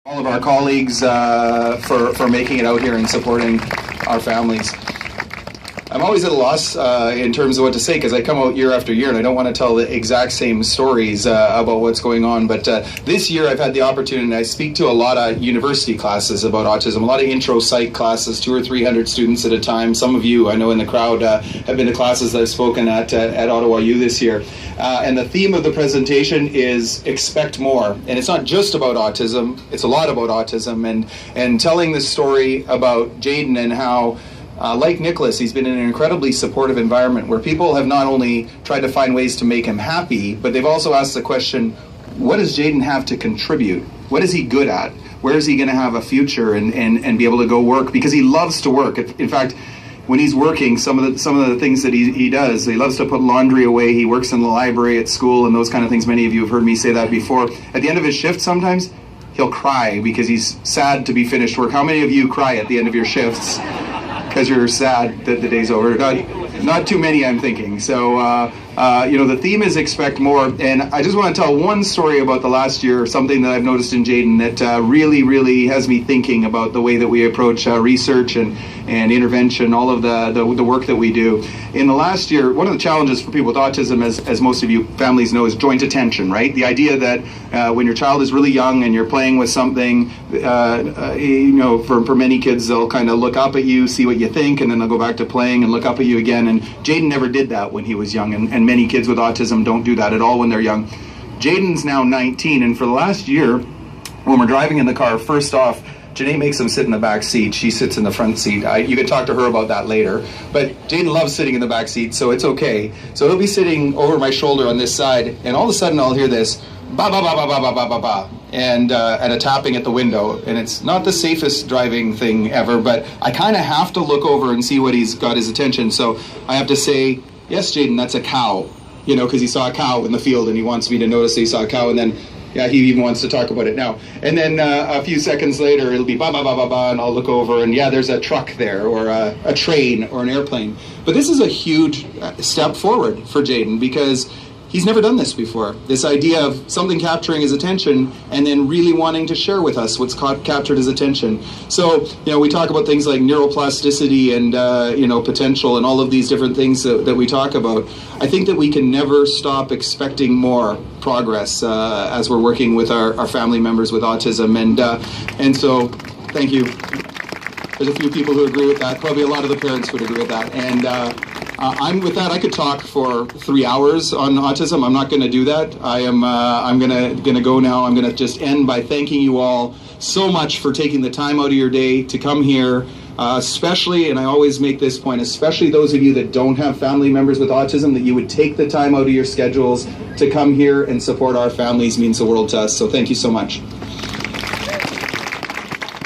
All of our colleagues for making it out here and supporting our families. I'm always at a loss in terms of what to say because I come out year after year and I don't want to tell the exact same stories about what's going on. But this year I've had the opportunity, and I speak to a lot of university classes about autism, a lot of intro psych classes, 200 or 300 students at a time. Some of you I know in the crowd have been to classes that I've spoken at Ottawa U this year. And the theme of the presentation is expect more. And it's not just about autism, it's a lot about autism and telling the story about Jaden and how like Nicholas, he's been in an incredibly supportive environment where people have not only tried to find ways to make him happy, but they've also asked the question, what does Jaden have to contribute? What is he good at? Where is he going to have a future and be able to go work? Because he loves to work. In fact, when he's working, some of the things that he does, he loves to put laundry away. He works in the library at school and those kind of things. Many of you have heard me say that before. At the end of his shift sometimes, he'll cry because he's sad to be finished work. How many of you cry at the end of your shifts? Because you're sad that the day's over. Not too many, I'm thinking. So, the theme is expect more. And I just want to tell one story about the last year, something that I've noticed in Jaden that really, really has me thinking about the way that we approach research and intervention, all of the work that we do. In the last year, one of the challenges for people with autism, as most of you families know, is joint attention, right? The idea that when your child is really young and you're playing with something, for many kids, they'll kind of look up at you, see what you think, and then they'll go back to playing and look up at you again. And Jaden never did that when he was young, and many kids with autism don't do that at all when they're young. Jaden's now 19, and for the last year, when we're driving in the car, first off, Janae makes him sit in the back seat. She sits in the front seat. You can talk to her about that later. But Jaden loves sitting in the back seat, so it's okay. So he'll be sitting over my shoulder on this side, and all of a sudden I'll hear this, ba ba ba ba ba ba ba ba ba, and a tapping at the window. And it's not the safest driving thing ever, but I kind of have to look over and see what he's got his attention. So I have to say, yes, Jaden, that's a cow, because he saw a cow in the field and he wants me to notice that he saw a cow, and then he even wants to talk about it now. And then a few seconds later, it'll be ba ba ba ba ba, and I'll look over and there's a truck there, or a train, or an airplane. But this is a huge step forward for Jaden because he's never done this before. This idea of something capturing his attention and then really wanting to share with us what's captured his attention. So, we talk about things like neuroplasticity and, potential and all of these different things that we talk about. I think that we can never stop expecting more progress as we're working with our family members with autism. And so, thank you. There's a few people who agree with that. Probably a lot of the parents would agree with that. And with that, I could talk for 3 hours on autism. I'm not going to do that. I'm going to go now. I'm going to just end by thanking you all so much for taking the time out of your day to come here, especially, and I always make this point, especially those of you that don't have family members with autism, that you would take the time out of your schedules to come here and support our families means the world to us. So thank you so much.